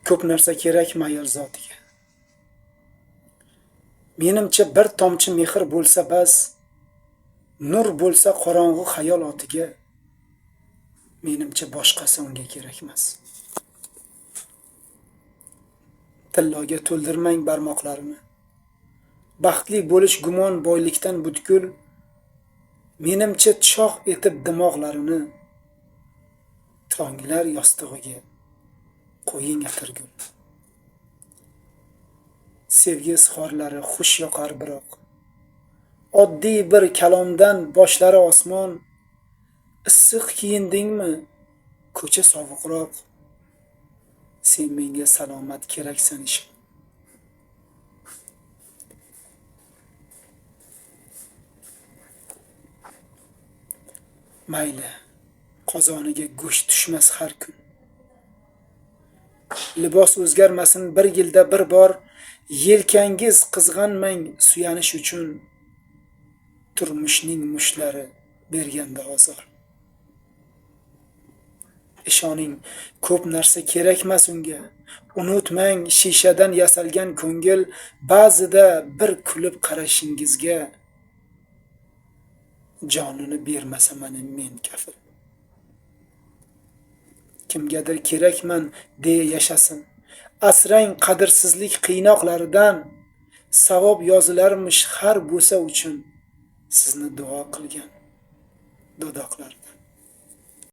ko'p narsa kerak mayor zotiga. Menimcha bir tomchi mehr bo'lsa bas, nur bo'lsa qorong'u xayolotiga. Menimcha boshqasi unga kerak emas. Tilloga to'ldirmang barmoqlarini. Baxtli bo'lish gumon boylikdan butkul. Menimcha choq etib dimoqlarini. Tonglar yostig'iga qo'ying atirgul. Sevgi izhorlari xush yoqar biroq. Oddiy bir kalomdan boshlari osmon. Issiq kiyindingmi? Ko'cha sovuqroq. Sen menga salomat keraksan ishim. Mayli, qozoniga go'sht tushmas har kun. Libos o'zgarmasin bir yilda bir bor. Yelkangiz qizg'anmang suyanish uchun. Turmushning mushlari berganda ozor. Ishoning, ko'p narsa kerakmas unga. Unutmang, shishadan yasalgan ko'ngil ba'zida bir kulib qarashingizga jonini bermasa mana men kafil. Kimgadir kerakman deya yashasin. Asrang qadrsizlik qiynoqlaridan. Savob yozilarmish har bo'sa uchun sizni duo qilgan do'doqlardan.